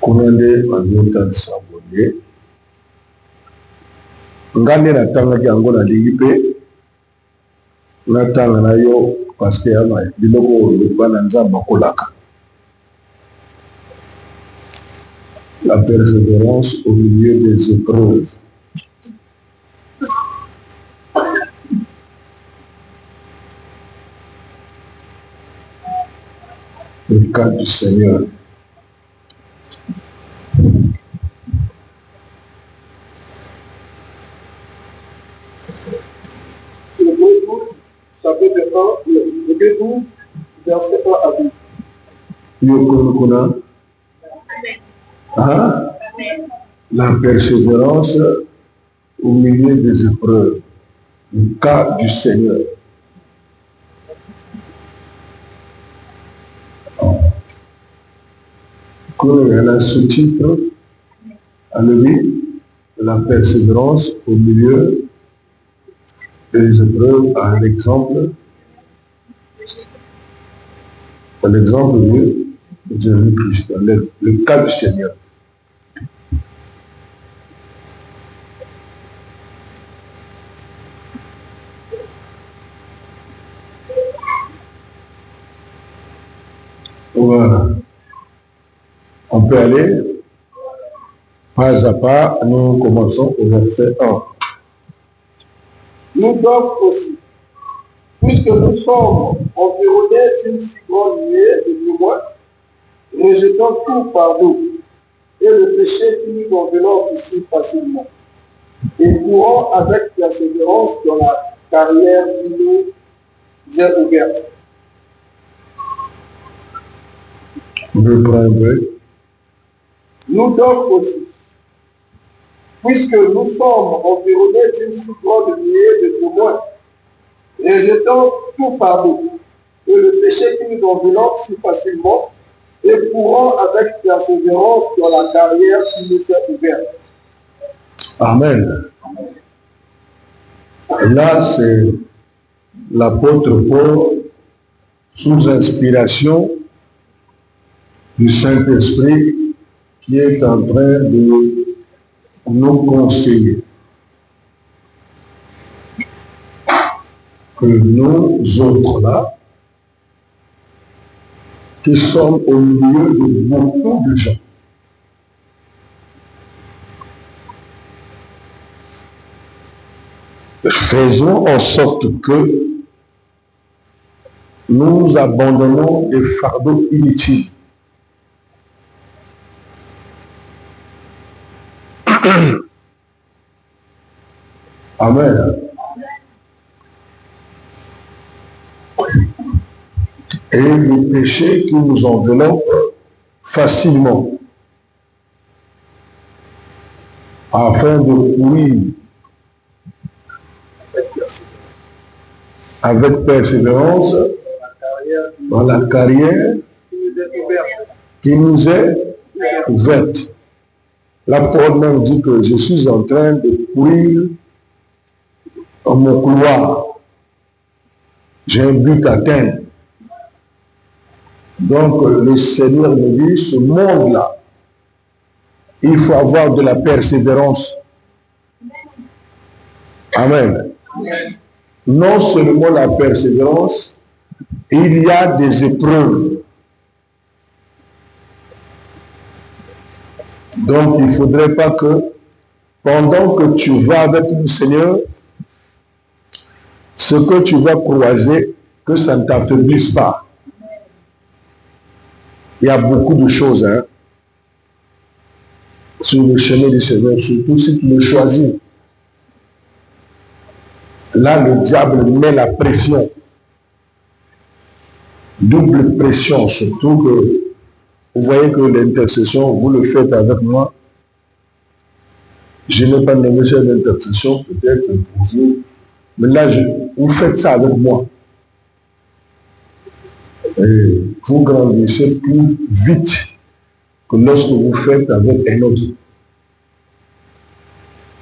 Kunande azota sabonye ngane na tanga jango na lipe na tanga na yo parce que ama biloko bana nzamba kolaka la persévérance au milieu des épreuves. Le cas du Seigneur. Chapitre 1, le 12, verset 1 à 12. Yokonokona. Hein? La persévérance au milieu des épreuves. Le cas du Seigneur. Quand il y a un sous-titre, la persévérance au milieu des épreuves à un exemple. L'exemple de Jésus-Christ, le cas du Seigneur. Voilà. On peut aller pas à pas, nous commençons au verset 1. Nous donc aussi, puisque nous sommes environnés d'une si grande nuée de témoins, rejetant tout fardeau et le péché qui nous enveloppe si facilement, et courant avec persévérance dans la carrière qui nous est ouverte. Nous donc aussi, puisque nous sommes environnés d'une si grande nuée de témoins, rejetant tout fardeau et le péché qui nous enveloppe si facilement, et courant avec persévérance dans la carrière qui nous est ouverte. Amen. Là, c'est l'apôtre Paul, sous inspiration du Saint-Esprit, qui est en train de nous conseiller que nous autres là, qui sommes au milieu de beaucoup de gens, faisons en sorte que nous abandonnons les fardeaux inutiles. Amen. Et le péché qui nous enveloppe facilement, afin de courir avec persévérance dans la carrière qui nous est ouverte. Là, Paul même dit que je suis en train de courir dans mon couloir. J'ai un but à atteindre. Donc, le Seigneur me dit, ce monde-là, il faut avoir de la persévérance. Amen. Non seulement la persévérance, il y a des épreuves. Donc, il ne faudrait pas que, pendant que tu vas avec le Seigneur, ce que tu vas croiser, que ça ne t'affaiblisse pas. Il y a beaucoup de choses sur le chemin du Seigneur, surtout si tu le choisis. Là, le diable met la pression. Double pression, surtout que vous voyez que l'intercession, vous le faites avec moi. Je n'ai pas nommé ça d'intercession, peut-être pour vous. Mais là, vous faites ça avec moi. Et vous grandissez plus vite que lorsque vous faites avec un autre.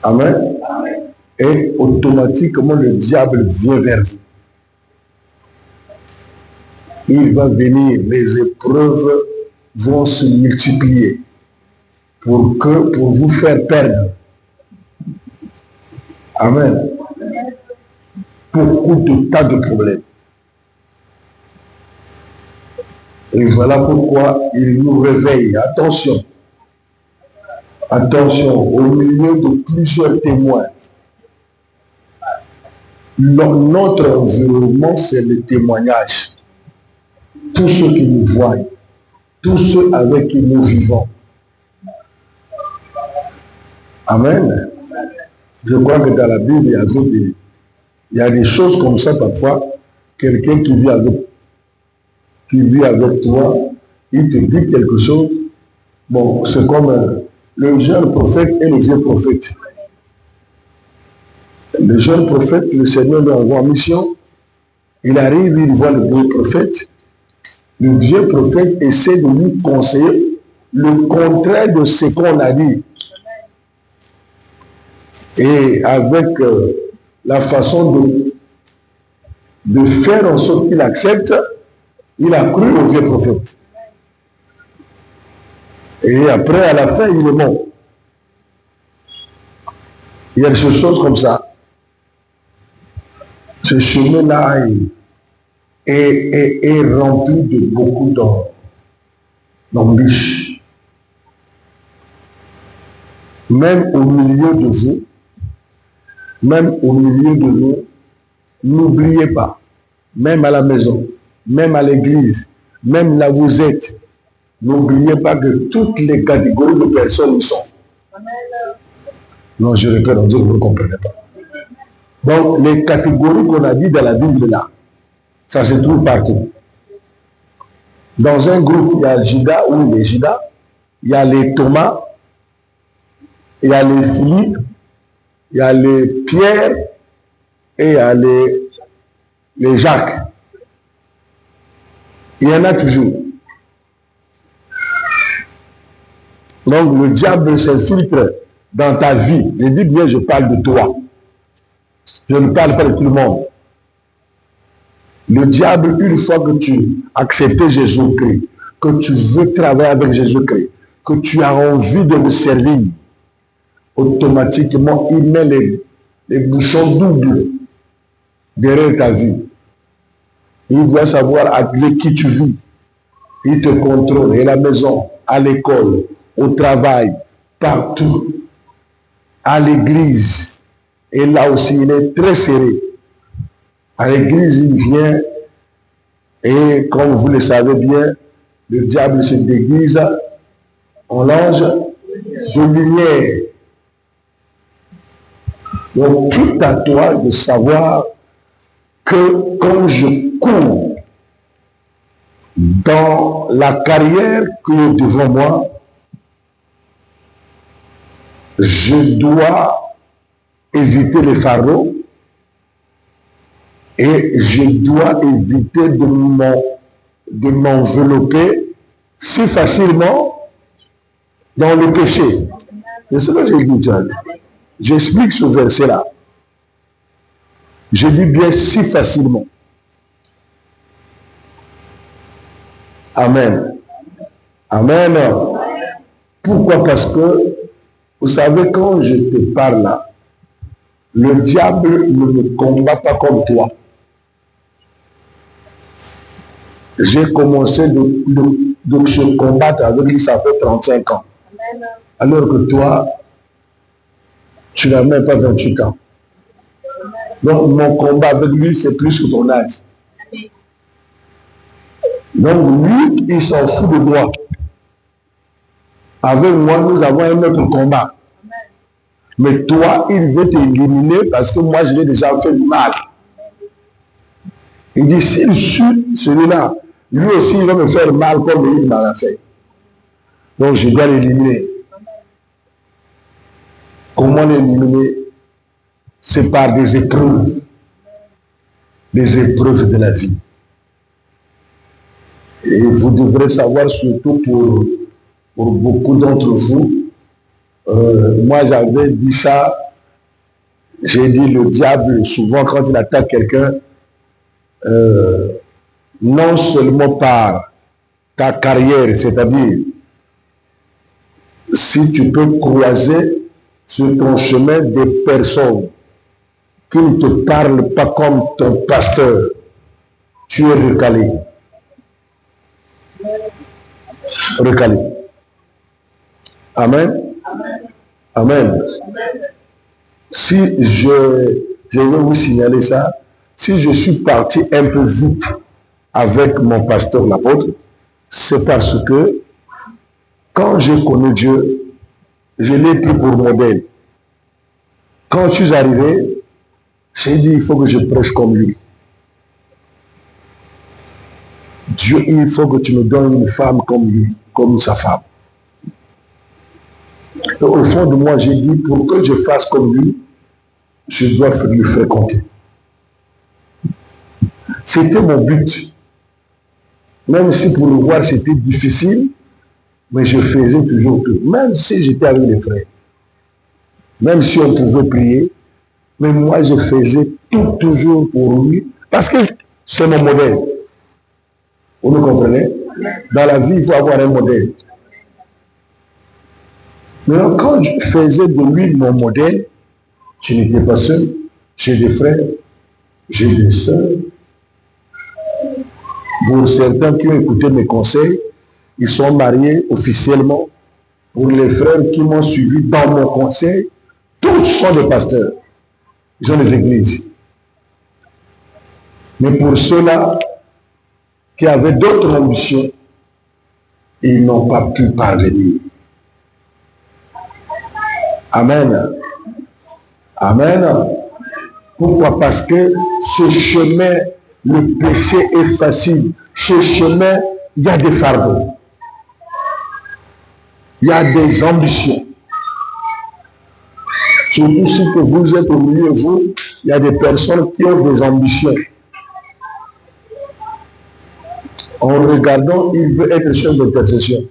Amen. Et automatiquement, le diable vient vers vous. il va venir, les épreuves vont se multiplier pour vous faire perdre. Amen. Beaucoup de tas de problèmes. Et voilà pourquoi il nous réveille. Attention. Attention, au milieu de plusieurs témoins. Notre environnement, c'est le témoignage. Tous ceux qui nous voient, tous ceux avec qui nous vivons. Amen. Je crois que dans la Bible, il y a des choses comme ça parfois. Quelqu'un qui vit avec toi, il te dit quelque chose. Bon, c'est comme le jeune prophète et le vieux prophète. Le jeune prophète, le Seigneur lui envoie en mission. Il arrive, il voit le vieux prophète. Le vieux prophète essaie de lui conseiller le contraire de ce qu'on a dit. Et avec la façon de faire en sorte qu'il accepte, il a cru au vieux prophète. Et après, à la fin, il est mort. Il y a des choses comme ça. Ce chemin-là est rempli de beaucoup d'embûches. Même au milieu de vous, n'oubliez pas, même à la maison, même à l'église, même là où vous êtes, n'oubliez pas que toutes les catégories de personnes y sont. Non, je répète, on dit que vous ne comprenez pas. Donc, les catégories qu'on a dit dans la Bible là, ça se trouve partout. Dans un groupe, il y a Judas ou les Judas, il y a les Thomas, il y a les Philippe, il y a les Pierre et il y a les Jacques. Il y en a toujours. Donc le diable s'infiltre dans ta vie. Je dis bien, je parle de toi. Je ne parle pas de tout le monde. Le diable, une fois que tu acceptes Jésus-Christ, que tu veux travailler avec Jésus-Christ, que tu as envie de le servir, automatiquement, il met les bouchons doubles derrière ta vie. Il doit savoir avec qui tu vis. Il te contrôle, à la maison, à l'école, au travail, partout, à l'église. Et là aussi, il est très serré. À l'église, il vient et comme vous le savez bien, le diable se déguise en l'ange de lumière. Donc, tout à toi de savoir que quand je cours dans la carrière qui est devant moi, je dois éviter les fardeaux et je dois éviter de m'envelopper si facilement dans le péché. C'est ce que j'ai dit. J'explique ce verset-là. Je dis bien si facilement. Amen. Amen. Pourquoi? Parce que, vous savez, quand je te parle là, le diable ne me combat pas comme toi. J'ai commencé de se combattre avec lui, ça fait 35 ans. Alors que toi, tu n'as même pas 28 ans. Donc mon combat avec lui, c'est plus que ton âge. Donc lui, il s'en fout de moi. Avec moi, nous avons un autre combat. Mais toi, il veut t'éliminer parce que moi, je l'ai déjà fait du mal. Il dit, s'il suit celui-là, lui aussi, il va me faire mal comme il m'a fait. Donc, je dois l'éliminer. Comment l'éliminer? C'est par des épreuves de la vie. Et vous devrez savoir, surtout pour beaucoup d'entre vous, moi j'avais dit ça, j'ai dit le diable, souvent quand il attaque quelqu'un, non seulement par ta carrière, c'est-à-dire si tu peux croiser sur ton chemin des personnes qui ne te parlent pas comme ton pasteur, tu es recalé. Recalé. Amen. Amen. Si je vais vous signaler ça, si je suis parti un peu vite avec mon pasteur l'apôtre, c'est parce que quand j'ai connu Dieu, je l'ai pris pour modèle. Quand je suis arrivé, j'ai dit il faut que je prêche comme lui. Dieu, il faut que tu me donnes une femme comme lui, comme sa femme. Et au fond de moi, j'ai dit pour que je fasse comme lui, je dois lui fréquenter. C'était mon but. Même si pour le voir c'était difficile, mais je faisais toujours tout. Même si j'étais avec les frères, même si on pouvait prier, mais moi je faisais tout toujours pour lui, parce que c'est mon modèle. Vous me comprenez? Dans la vie, il faut avoir un modèle. Maintenant, quand je faisais de lui mon modèle, je n'étais pas seul. J'ai des frères, j'ai des sœurs. Pour certains qui ont écouté mes conseils, ils sont mariés officiellement. Pour les frères qui m'ont suivi dans mon conseil, tous sont des pasteurs. Ils ont des églises. Mais pour ceux-là qui avaient d'autres ambitions, ils n'ont pas pu parvenir. Amen. Amen. Pourquoi? Parce que ce chemin, le péché est facile. Ce chemin, il y a des fardeaux. Il y a des ambitions. Surtout si que vous êtes au milieu de vous, il y a des personnes qui ont des ambitions. En regardant, il veut être chef d'intercession.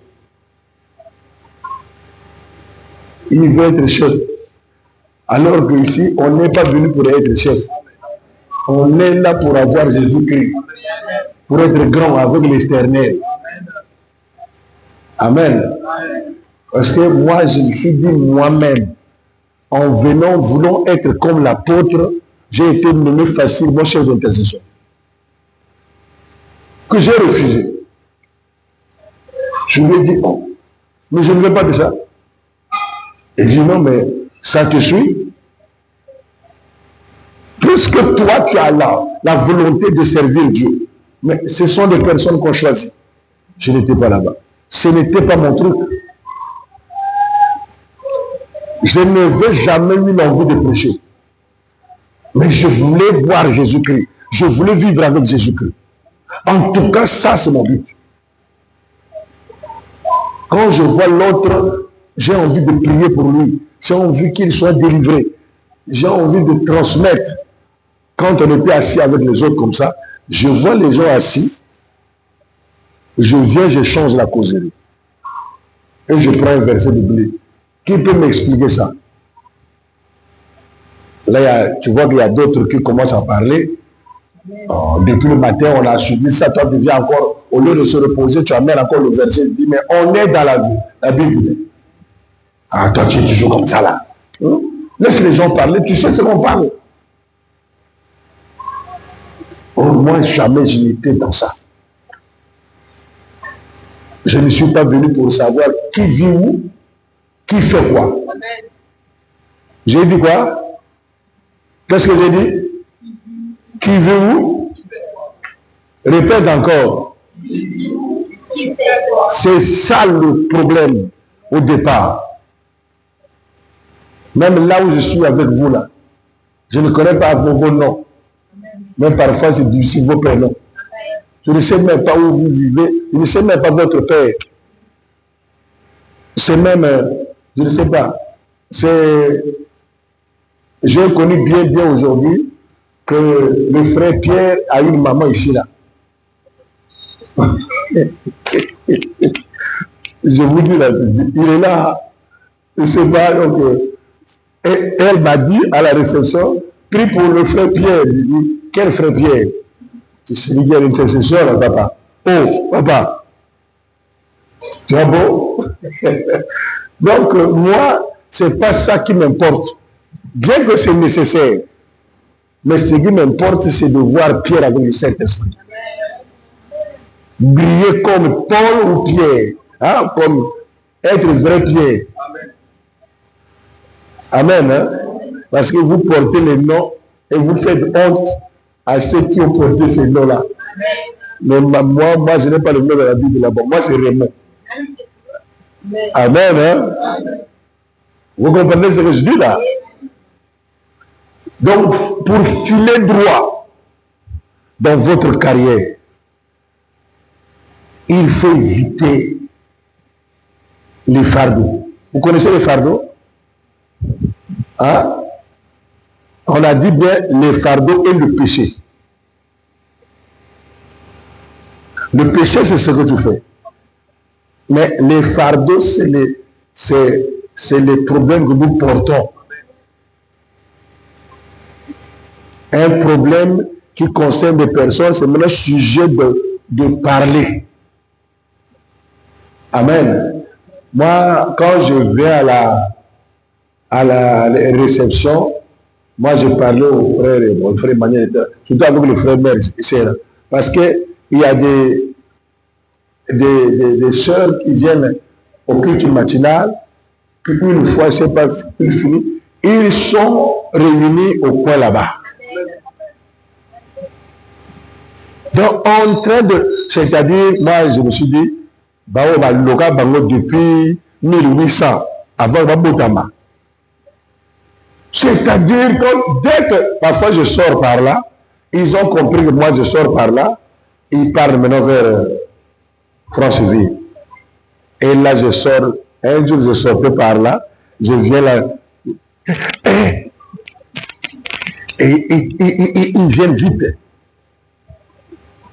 Il veut être chef. Alors qu'ici, on n'est pas venu pour être chef. On est là pour avoir Jésus-Christ. Pour être grand avec l'éternel. Amen. Parce que moi, je me suis dit moi-même, en venant, voulant être comme l'apôtre, j'ai été nommé facilement chef d'intercession. Que j'ai refusé. Je lui ai dit, oh, mais je ne veux pas de ça. Il dit, non, mais ça te suit. Puisque toi, tu as la volonté de servir Dieu. Mais ce sont des personnes qu'on choisit. Je n'étais pas là-bas. Ce n'était pas mon truc. Je n'avais jamais eu l'envie de prêcher. Mais je voulais voir Jésus-Christ. Je voulais vivre avec Jésus-Christ. En tout cas, ça, c'est mon but. Quand je vois l'autre, j'ai envie de prier pour lui. J'ai envie qu'il soit délivré. J'ai envie de transmettre. Quand on était assis avec les autres comme ça, je vois les gens assis. Je viens, je change la causerie. Et je prends un verset de Bible. Qui peut m'expliquer ça? Là, tu vois qu'il y a d'autres qui commencent à parler. Depuis le matin, on a suivi ça. Toi, tu viens encore, au lieu de se reposer, tu amènes encore le verset. Tu dis, mais on est dans la Bible. Ah, toi, tu es toujours comme ça là. Laisse les gens parler, tu sais ce qu'on parle. Au moins, jamais je n'étais dans ça. Je ne suis pas venu pour savoir qui vit où, qui fait quoi. J'ai dit quoi? Qu'est-ce que j'ai dit? Qui vit où? Répète encore. C'est ça le problème au départ. Même là où je suis avec vous là, je ne connais pas vos noms. Même parfois c'est difficile vos prénoms. Je ne sais même pas où vous vivez. Je ne sais même pas votre père. C'est même, je ne sais pas. J'ai connu bien aujourd'hui que le frère Pierre a une maman ici là. Je vous dis là, il est là. Je ne sais pas, donc, elle m'a dit à la réception, prie pour le frère Pierre. Je dis, quel frère Pierre? Tu sais qu'il y a l'intercession là, papa. Oh, papa. Tu vois beau? Donc, moi, c'est pas ça qui m'importe. Bien que c'est nécessaire. Mais ce qui m'importe, c'est de voir Pierre avec le Saint-Esprit. Briller comme Paul ou Pierre. Hein, comme être vrai Pierre. Amen. Hein? Parce que vous portez les noms et vous faites honte à ceux qui ont porté ces noms-là. Mais moi, je n'ai pas le nom de la Bible là-bas. Moi, c'est Raymond. Amen. Hein? Vous comprenez ce que je dis là? Donc, pour filer droit dans votre carrière, il faut éviter les fardeaux. Vous connaissez les fardeaux? Hein? On a dit bien les fardeaux et le péché. Le péché, c'est ce que tu fais. Mais les fardeaux, c'est les problèmes que nous portons. Un problème qui concerne des personnes, c'est maintenant sujet de parler. Amen. Moi, quand je viens à la réception, moi je parlais aux frères et aux frères Maniel, surtout avec les frères mères et sœurs, parce qu'il y a des sœurs qui viennent au culte matinal, qui une fois, je ne sais pas, fini, ils sont réunis au coin là-bas. Donc, en train de, c'est-à-dire, moi je me suis dit, depuis 1800, avant Babotama. C'est-à-dire que dès que parfois je sors par là, ils ont compris que moi je sors par là, ils partent maintenant vers Franceville. Et là je sors, un jour je sortais par là, je viens là, et ils viennent vite.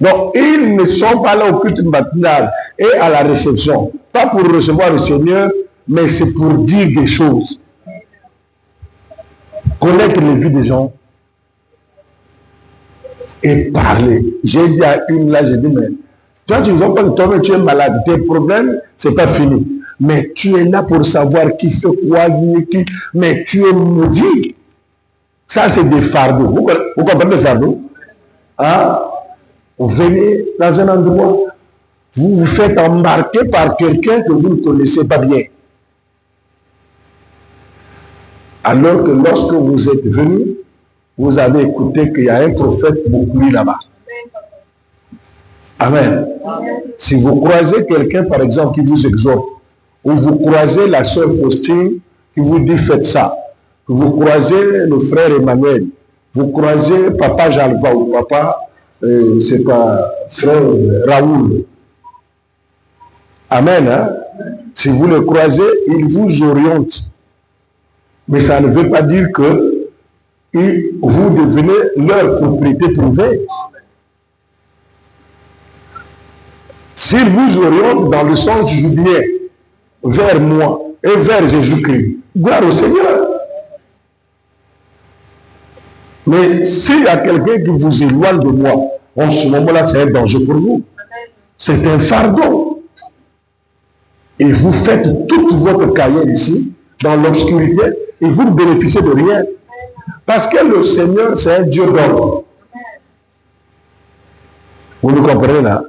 Donc ils ne sont pas là au culte matinal et à la réception, pas pour recevoir le Seigneur, mais c'est pour dire des choses. Connaître les vies des gens et parler. J'ai dit à une là, j'ai dit, mais toi tu ne vois pas que toi-même tu es malade, tes problèmes, c'est pas fini. Mais tu es là pour savoir qui fait quoi, qui, mais tu es maudit. Ça c'est des fardeaux. Vous comprenez les fardeaux? Hein? Vous venez dans un endroit, vous vous faites embarquer par quelqu'un que vous ne connaissez pas bien. Alors que lorsque vous êtes venu, vous avez écouté qu'il y a un prophète beaucoup là-bas. Amen. Si vous croisez quelqu'un, par exemple, qui vous exhorte, ou vous croisez la sœur Faustine qui vous dit faites ça, que vous croisez le frère Emmanuel, vous croisez papa Jalva ou papa, c'est pas frère Raoul. Amen. Hein? Si vous le croisez, il vous oriente. Mais ça ne veut pas dire que vous devenez leur propriété privée. S'ils vous orientent dans le sens du bien vers moi et vers Jésus-Christ, gloire au Seigneur. Mais s'il y a quelqu'un qui vous éloigne de moi, en ce moment-là, c'est un danger pour vous. C'est un fardeau. Et vous faites toute votre carrière ici, dans l'obscurité, et vous ne bénéficiez de rien. Parce que le Seigneur, c'est un Dieu d'ordre. Vous nous comprenez là?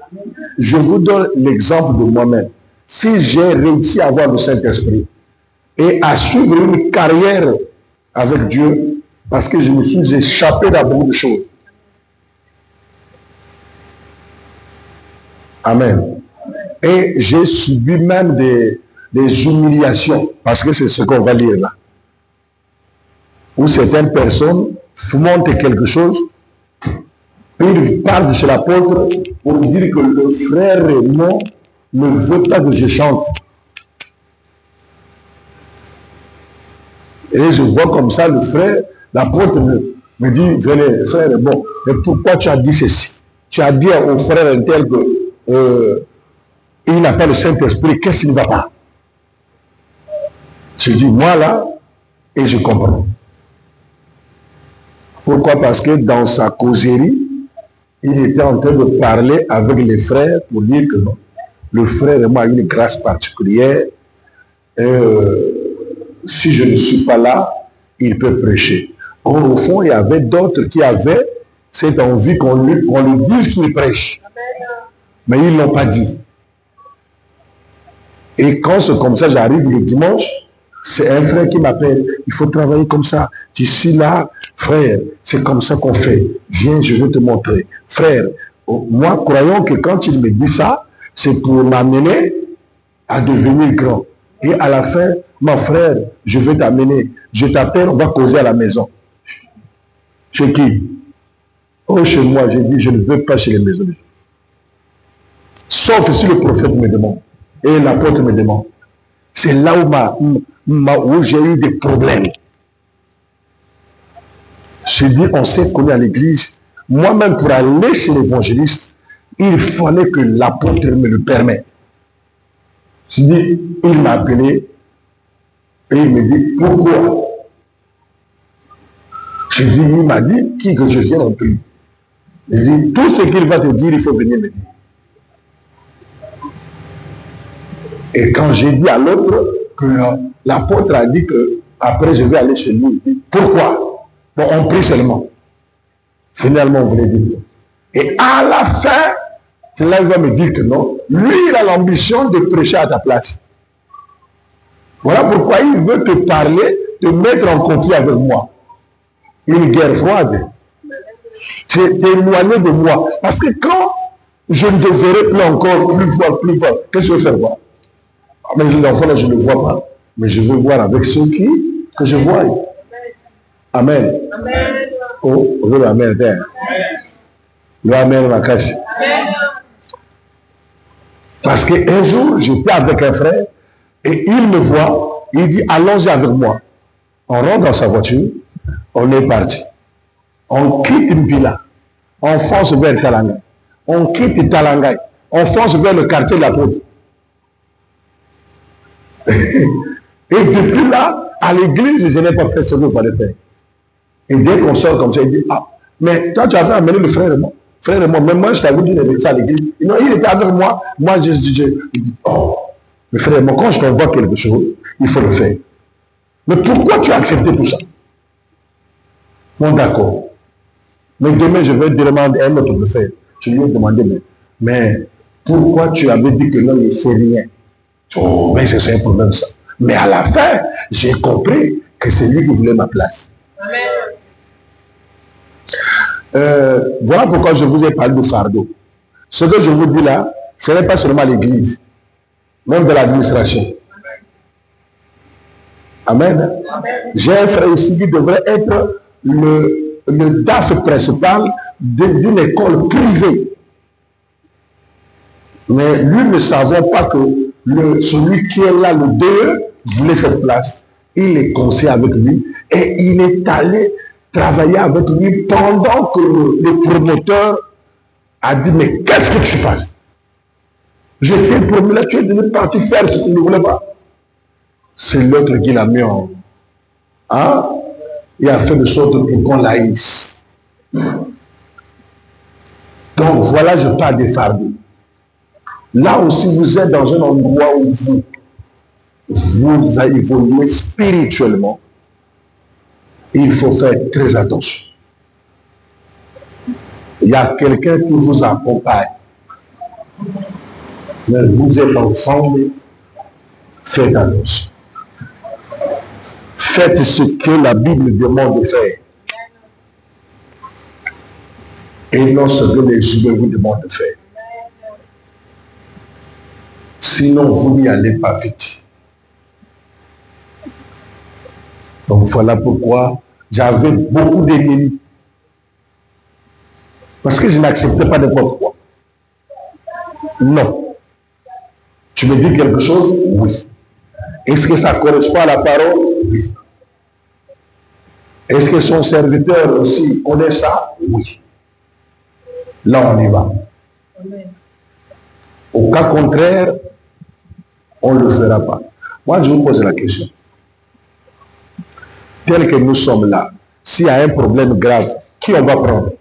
Je vous donne l'exemple de moi-même. Si j'ai réussi à avoir le Saint-Esprit et à suivre une carrière avec Dieu, parce que je me suis échappé dans beaucoup de choses. Amen. Et j'ai subi même des humiliations, parce que c'est ce qu'on va lire là. Où certaines personnes montrent quelque chose, ils parlent de chez l'apôtre pour dire que le frère Raymond ne veut pas que je chante. Et je vois comme ça le frère, l'apôtre me dit, venez, frère Raymond, mais pourquoi tu as dit ceci? Tu as dit au frère un tel que il n'a pas le Saint-Esprit, qu'est-ce qui ne va pas? Je dis, moi là, et je comprends. Pourquoi? Parce que dans sa causerie, il était en train de parler avec les frères pour dire que non, le frère et moi a une grâce particulière. Si je ne suis pas là, il peut prêcher. Or, au fond, il y avait d'autres qui avaient cette envie qu'on lui dise qu'il prêche. Mais ils ne l'ont pas dit. Et quand c'est comme ça, j'arrive le dimanche, c'est un frère qui m'appelle. Il faut travailler comme ça. Tu suis là, frère, c'est comme ça qu'on fait. Viens, je vais te montrer. Frère, moi, croyons que quand il me dit ça, c'est pour m'amener à devenir grand. Et à la fin, mon frère, je vais t'amener. Je t'appelle, on va causer à la maison. Chez qui? Oh, chez moi, j'ai dit, je ne veux pas chez les maisons. Sauf si le prophète me demande. Et l'apôtre me demande. C'est là où j'ai eu des problèmes. J'ai dit, on s'est connu à l'église. Moi-même, pour aller chez l'évangéliste, il fallait que l'apôtre me le permette. J'ai dit, il m'a appelé et il me dit, pourquoi? J'ai dit, il m'a dit, qui que je vienne en pays. Il dit, tout ce qu'il va te dire, il faut venir me dire. Et quand j'ai dit à l'autre que l'apôtre a dit que après je vais aller chez lui, il dit, pourquoi? Bon, on prie seulement. Finalement, on voulait dire. Et à la fin, là, il va me dire que non. Lui, il a l'ambition de prêcher à ta place. Voilà pourquoi il veut te parler, te mettre en conflit avec moi. Une guerre froide. C'est éloigné de moi. Parce que quand je ne te verrai plus encore, plus fort, qu'est-ce que je vais faire voir? Mais l'enfant là, je ne le vois pas. Mais je veux voir avec ceux que je vois. Amen. Amen. Oh, oui, amen. Le amen ma cache. Parce qu'un jour, j'étais avec un frère et il me voit, il dit, allons-y avec moi. On rentre dans sa voiture, on est parti. On quitte Mpila, on fonce vers Talangay. On quitte Talangay, on fonce vers le quartier de la Côte. Et depuis là, à l'église, je n'ai pas fait ce qu'il fallait faire. Et dès qu'on sort comme ça, il dit, ah, mais toi tu avais amené le frère et moi. Frère et moi, même moi je t'avais dit de ça à l'église. Non, il était avec moi. Moi, je dis, oh, le frère et moi, quand je t'envoie quelque chose, il faut le faire. Mais pourquoi tu as accepté tout ça? Bon, d'accord. Mais demain, je vais demander à un autre de faire. Je lui ai demandé, mais pourquoi tu avais dit que non, il ne fait rien? Oh, mais c'est un problème ça. Mais à la fin, j'ai compris que c'est lui qui voulait ma place. Amen. Voilà pourquoi je vous ai parlé de fardeau. Ce que je vous dis là, ce n'est pas seulement l'église, même de l'administration. Amen. Amen. J'ai un frère ici qui devrait être le DAF principal d'une école privée. Mais lui ne savait pas que celui qui est là, le DE, voulait cette place. Il est conseillé avec lui et il est allé travailler avec lui pendant que le promoteur a dit, mais qu'est-ce que tu fais? Je t'ai promis là, tu es devenu parti faire ce qu'il ne voulait pas. C'est l'autre qui l'a mis en... Hein? Il a fait de sorte qu'on l'haïsse. Donc voilà, je parle des fardeaux. Là aussi, vous êtes dans un endroit où vous allez évoluer spirituellement. Il faut faire très attention. Il y a quelqu'un qui vous accompagne. Mais vous êtes ensemble, faites attention. Faites ce que la Bible demande de faire. Et non ce que les humains vous demandent de faire. Sinon, vous n'y allez pas vite. Donc voilà pourquoi j'avais beaucoup d'ennemis. Parce que je n'acceptais pas n'importe quoi. Non. Tu me dis quelque chose? Oui. Est-ce que ça correspond à la parole? Oui. Est-ce que son serviteur aussi connaît ça? Oui. Là, on y va. Amen. Au cas contraire, on ne le fera pas. Moi, je vous pose la question. Tel que nous sommes là, s'il y a un problème grave, qui on va prendre?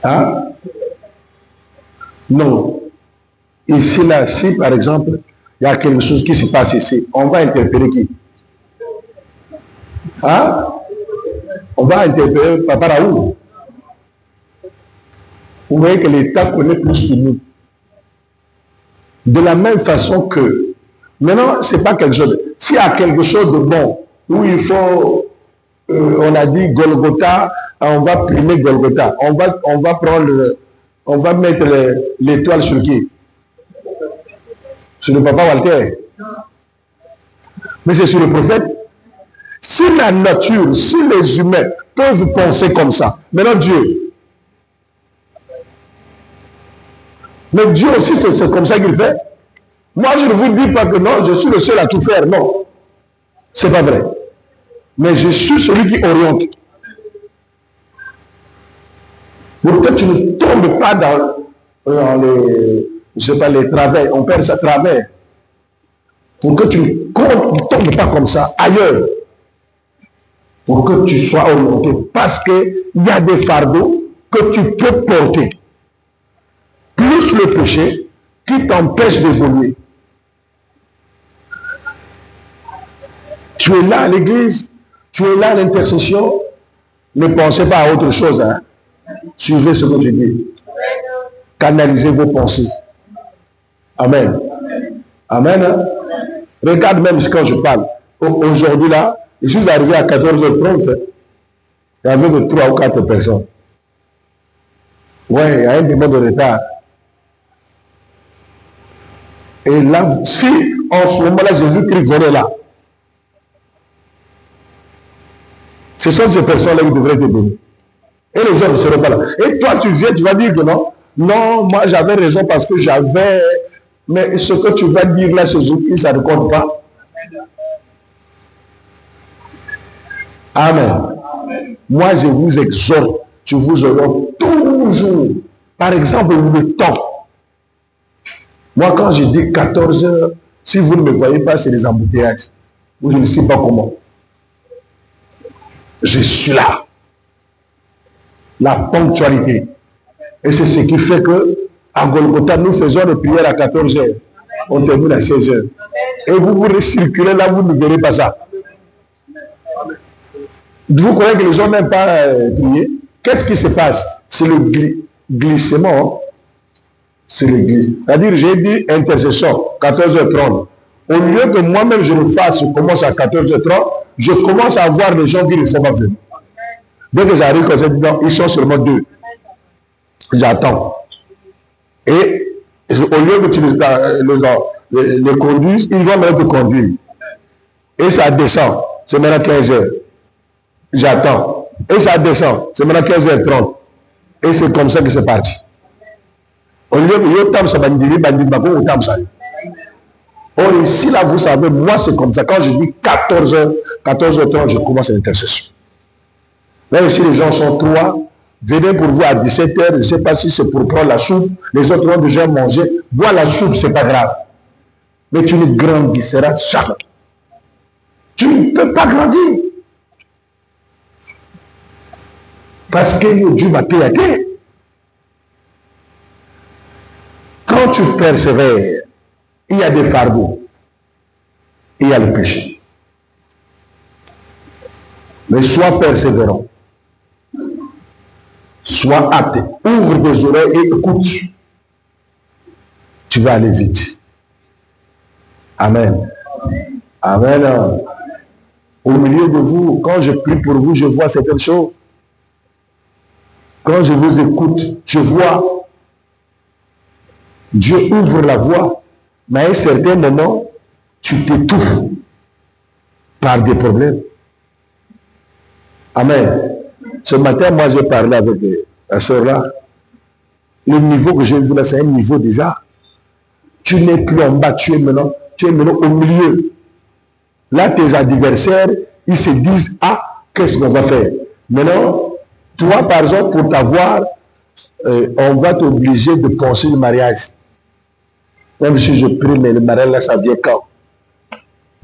Hein? Non. Ici, là, si par exemple, il y a quelque chose qui se passe ici, on va interpeller qui? Hein? On va interpeller Papa Raoul. Vous voyez que l'État connaît plus que nous. De la même façon que, maintenant, ce n'est pas quelque chose. S'il y a quelque chose de bon, où il faut, on a dit Golgotha, on va primer Golgotha. On va prendre, on va mettre l'étoile sur qui? Sur le Papa Walter. Mais c'est sur le prophète. Si la nature, si les humains peuvent penser comme ça, maintenant Dieu. Mais Dieu aussi, c'est comme ça qu'il fait. Moi, je ne vous dis pas que non, je suis le seul à tout faire. Non. C'est pas vrai. Mais je suis celui qui oriente. Pour que tu ne tombes pas dans les, je sais pas, les travers. On perd ça travers. Pour que tu ne tombes pas comme ça ailleurs. Pour que tu sois orienté. Parce qu'il y a des fardeaux que tu peux porter. Plus le péché qui t'empêche d'évoluer. Tu es là à l'église, tu es là à l'intercession, ne pensez pas à autre chose. Hein. Suivez ce que je dis. Canalisez vos pensées. Amen. Amen. Hein? Regarde même quand je parle. Aujourd'hui là, je suis arrivé à 14h30. Il y avait 3 ou 4 personnes. Ouais, il y a un démon de retard. Et là, si en ce moment-là, Jésus-Christ venait là, ce sont ces personnes-là qui devraient te bénir. Et les gens ne seraient pas là. Et toi, tu viens, tu vas dire que non. Non, moi, j'avais raison parce que j'avais... Mais ce que tu vas dire là, Jésus-Christ, ça ne compte pas. Amen. Moi, je vous exhorte, je vous oriente toujours. Par exemple, le temps. Moi, quand je dis 14 heures, si vous ne me voyez pas, c'est des embouteillages. Ou je ne sais pas comment. Je suis là. La ponctualité. Et c'est ce qui fait que à Golgotha, nous faisons des prières à 14 heures. On termine à 16 heures. Et vous circulez là, vous ne verrez pas ça. Vous croyez que les gens n'aiment pas prier? Qu'est-ce qui se passe? C'est le glissement. C'est le glissement. C'est-à-dire, j'ai dit intercession, 14h30. Au lieu que moi-même je le fasse, je commence à 14h30, je commence à voir les gens qui ne sont pas venus. Dès que j'arrive, ils sont seulement 2. J'attends. Et au lieu que tu les conduises, ils vont même te conduire. Et ça descend. C'est maintenant 15 heures. J'attends. Et ça descend. C'est maintenant 15h30. Et c'est comme ça que c'est parti. Au lieu que yo tam ça bandiri bako ou tam ça. Or ici là, vous savez, moi c'est comme ça. Quand je dis 14h, 14h30, je commence l'intercession. Là ici, les gens sont 3. Venez pour vous à 17h. Je ne sais pas si c'est pour prendre la soupe. Les autres ont déjà mangé. Bois la soupe, c'est pas grave. Mais tu ne grandisseras jamais. Tu ne peux pas grandir. Parce que Dieu va payer à terre. Quand tu persévères, il y a des fardeaux. Il y a le péché. Mais sois persévérant. Sois apte. Ouvre des oreilles et écoute. Tu vas aller vite. Amen. Amen. Au milieu de vous, quand je prie pour vous, je vois certaines choses. Quand je vous écoute, je vois. Dieu ouvre la voie, mais à un certain moment, tu t'étouffes par des problèmes. Amen. Ce matin, moi, j'ai parlé avec la soeur là. Le niveau que j'ai vu là, c'est un niveau déjà. Tu n'es plus en bas, tu es maintenant au milieu. Là, tes adversaires, ils se disent, ah, qu'est-ce qu'on va faire? Maintenant, toi, par exemple, pour t'avoir, on va t'obliger de penser le mariage. Même si je prie, mais le mariage là, ça vient quand?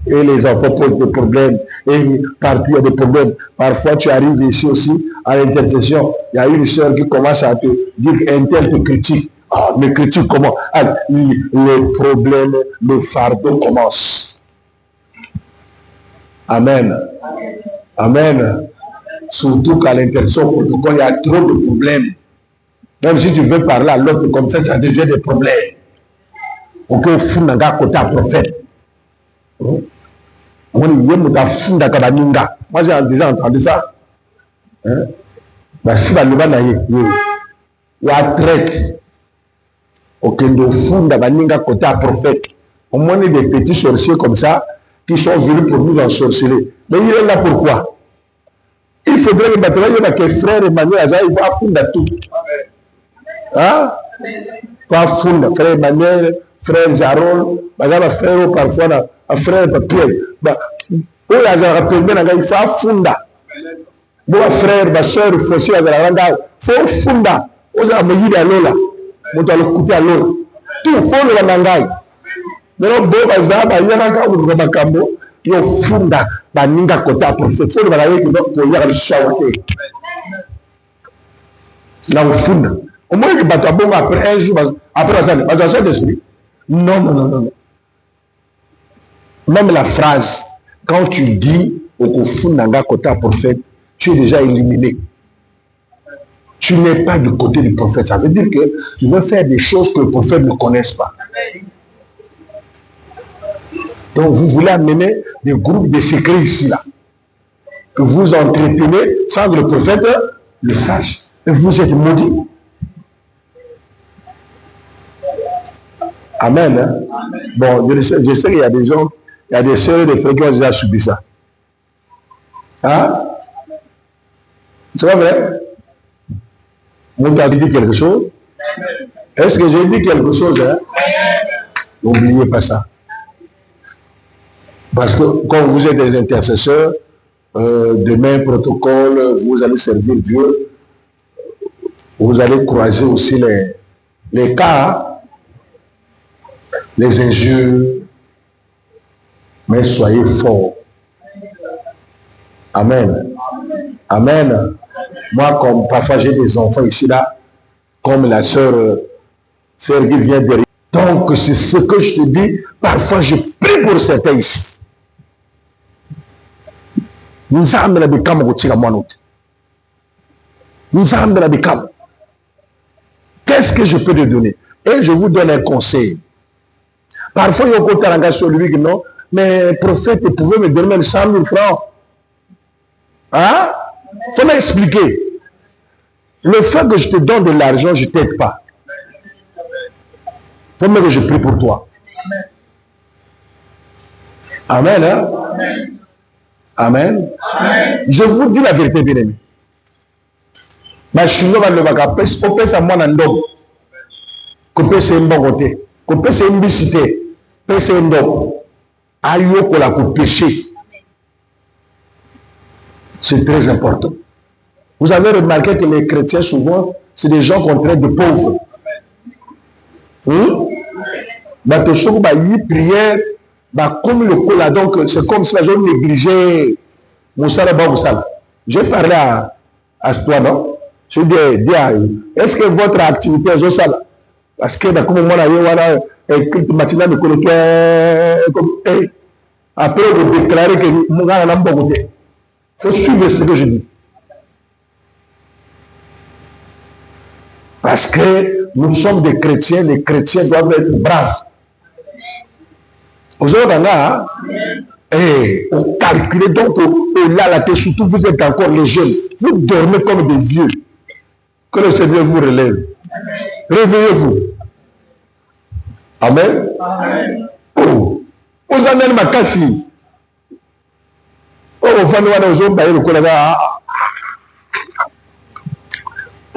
Et les enfants posent des problèmes. Et partout, il y a des problèmes. Parfois, tu arrives ici aussi, à l'intercession. Il y a une sœur qui commence à te dire qu'un tel te critique. Ah, mais critique comment? Ah, les problèmes, le fardeau commence. Amen. Amen. Surtout qu'à l'intercession, protocole, il y a trop de problèmes. Même si tu veux parler à l'autre comme ça devient des problèmes. Ok, fou n'a pas côté prophète. Moi, j'ai déjà entendu ça. Si la traite, aucun fou n'a pas côté prophète. Au moins, il y a des petits sorciers comme ça qui sont venus pour nous ensorceler. Mais il est là pourquoi? Il faudrait que les frères Emmanuel, il va fondre tout. Hein? Il va fondre, frère Emmanuel, frère Jarol, frère parfois, frère Pierre. Il faut fondre. Mon frère, ma soeur, il faut fondre. Il faut fondre. Vous avez mis à l'eau là. Vous avez coupé à l'eau. Tout fond la nangai. Mais non, bon, il y a un cambo. Il y a un funda. Il y a un côté prophète. Il y a un chawate. Là, au fond. Au moins, il y a un après un jour, après ça, il y a un Saint-Esprit. Non. Même la phrase, quand tu dis au fond d'un côté prophète, tu es déjà éliminé. Tu n'es pas du côté du prophète. Ça veut dire que tu veux faire des choses que le prophète ne connaisse pas. Donc vous voulez amener des groupes de secrets ici, là, que vous entretenez sans que le prophète le sache. Et vous êtes maudits. Amen. Hein? Bon, je sais qu'il y a des gens, il y a des sœurs et des frères qui ont déjà subi ça. Hein? C'est pas vrai? On t'a dit quelque chose? Est-ce que j'ai dit quelque chose? Hein? N'oubliez pas ça. Parce que quand vous êtes des intercesseurs, demain, protocole, vous allez servir Dieu. Vous allez croiser aussi les cas, les injures. Mais soyez forts. Amen. Amen. Moi, comme parfois j'ai des enfants ici, là, comme la sœur qui vient derrière. Donc, c'est ce que je te dis. Parfois, je prie pour certains ici. Nous avons la bicam au Tiramanout. Nous avons la bicam. Qu'est-ce que je peux te donner? Et je vous donne un conseil. Parfois, il y a un côté sur lui qui non, mais prophète, vous pouvez me donner même 100 000 francs. Hein? Il faut m'expliquer. Le fait que je te donne de l'argent, je ne t'aide pas. Il faut même que je prie pour toi. Amen. Hein? Amen. Amen. Je vous dis la vérité, bien aimé. Ma chino va le bagapes, on peut s'amener en dog. Qu'on peut s'en côté. Qu'on peut s'en bisiter. Peut s'en dog. Aïe, qu'on l'a pour pécher. C'est très important. Vous avez remarqué que les chrétiens, souvent, c'est des gens qu'on traite de pauvres. Bah, tout ça, bah, une prière, bah, comme le cola, donc, c'est comme si la gens négligeaient Moussala Baboussala. J'ai parlé à toi, non? Je dis, est-ce que votre activité est ça? Parce que, comme moi, là, écrit matinal de colloquial, après, vous déclarez que mon gars n'a pas voté. Il faut suivre ce que je dis. Parce que nous sommes des chrétiens, les chrétiens doivent être braves. Vous avez là, et on calcule donc là, la tête, surtout vous êtes encore les jeunes, vous dormez comme des vieux. Que le Seigneur vous relève. Réveillez-vous. Amen. Amen. Oh, vous en avez ma casse. Oh, vous faites le zone, le collègue.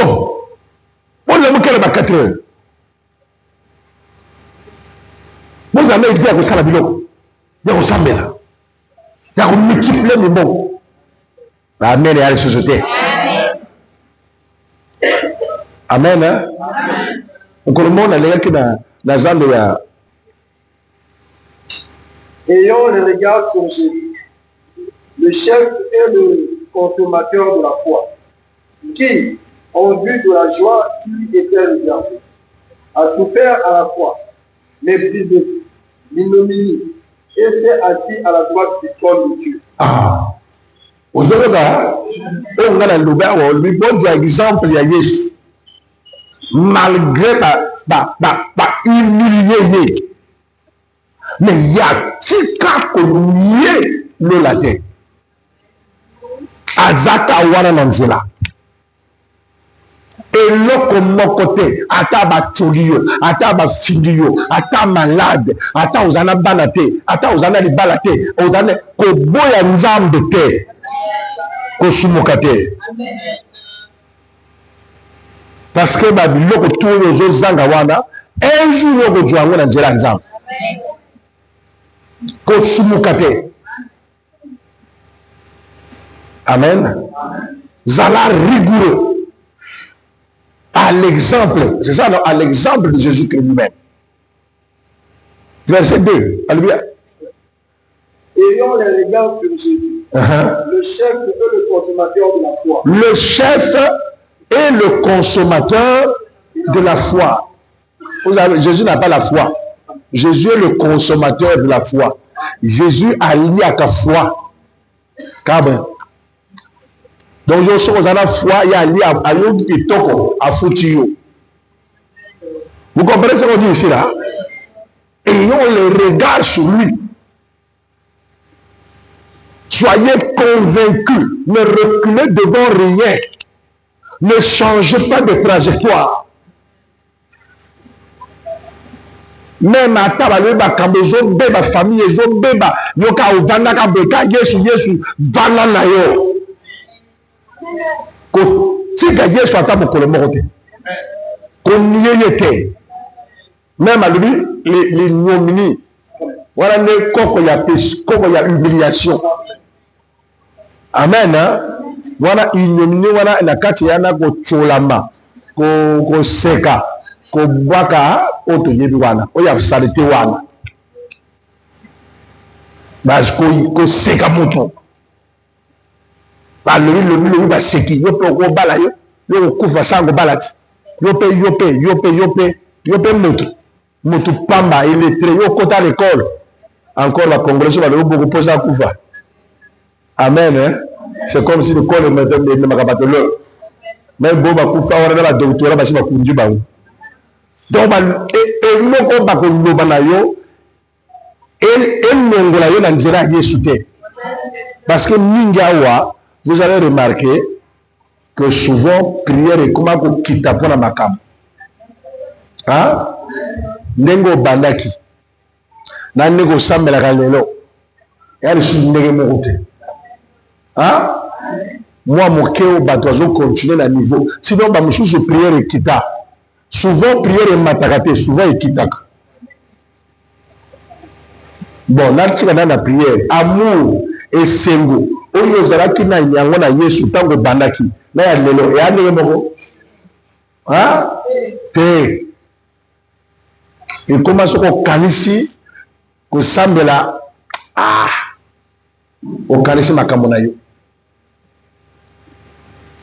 Oh, on a mis à 4 heures. Vous avez dit à vous ça la bilo. Il y a un sambela. Il y a un multiple mais bon. Amen et à la société. Amen. Amen. On commence à aller dans la zone de la. ayant le regard sur Jésus, le chef et le consommateur de la foi, qui, en vue de la joie qui lui était réservée, a souffert à la fois, méprisé, l'ignominie, et s'est assis à la droite du trône de Dieu. Ah, aujourd'hui, on a le bon exemple, il y a Yesu. Malgré humilié, mais il y a tika konuye le latin. Azaka wana nanzela. Et l'autre mon côté, ata ba tolio, ata ba filio, ata malade, ata uzana balate, ata uzana li balate, uzana ko boya nzambe te, ko sumukate. Parce que biloko tout les autres zanga wana, un jour loko juango na nzela nzambe. Ko sumukate. Amen. Zala rigoureux. À l'exemple, c'est ça, non, à l'exemple de Jésus-Christ lui-même. Verset 2, alléluia. Ayant les regards sur Jésus, le chef et le consommateur de la foi. Le chef et le consommateur de la foi. Jésus n'a pas la foi. Jésus est le consommateur de la foi. Jésus a lié à ta foi. Donc, il y a la foi, il y a lié à l'autre à Foutio. Vous comprenez ce qu'on dit ici là? Ayons le regard sur lui. Soyez convaincus, ne reculez devant rien. Ne changez pas de trajectoire. Même à table, ma famille, yoka uvanda kabeka Yesu banana yo. Ko tika Yesu ata mokolo moko te. Ko niye te. Même à lui les nomini. Voilà ne koko ya péché, koko ya humiliation. Amen. Voilà ignominie, voilà na kati yana ko cholama, ko seka, ko bwaka oto yebi wana, oya salite wana. Bas ko seka moto. Ba le ba seki, yo pe ko bala yo kufa sango balati. Yo pe moto pamba illettré, yo kota l'école. Encore la congrégation va le beaucoup poser à kufa. Amen. Hein? C'est comme si le corps ne m'a pas de l'heure. Mais bon, bah, pour faire la doctorat, bah, c'est ma kunji bah. Donc, et nous, on va qu'on nous banayo, et nous, on va y aller Yesu te. Parce que Ningawa, vous avez remarqué que souvent, prière est comme un kita pour la makam. Hein? Nengo bandaki. Na nego sambe la galelo. Et elle se nege morote. Hein? Moi, mon cœur, je continue à niveau. Sinon, je prière et quitte. Souvent, prière et matagate, souvent et quitte. Bon, là, tu as la prière. Amour et sengo. Oyo zalaki na yango na Yesu tango bandaki. Na ya lelo, ya ndenge moko. Hein? Te. Et comment est-ce qu'on kanisi, qu'on semble là, on kanisi makambo na yo.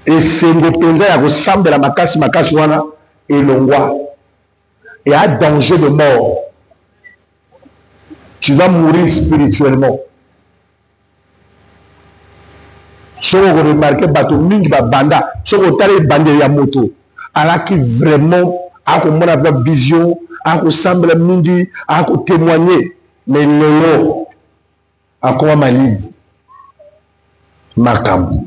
Et c'est le penza ya ressemble la makasi wana et l'ongwa. Et à danger de mort. Tu vas mourir spirituellement. Si vous remarquez, bateau mingi ba banda, si vous avez bandé ya moto, alors qui vraiment a comme une vision, a ressemble mingi, a témoigner, mais l'élo a comme mali makambo.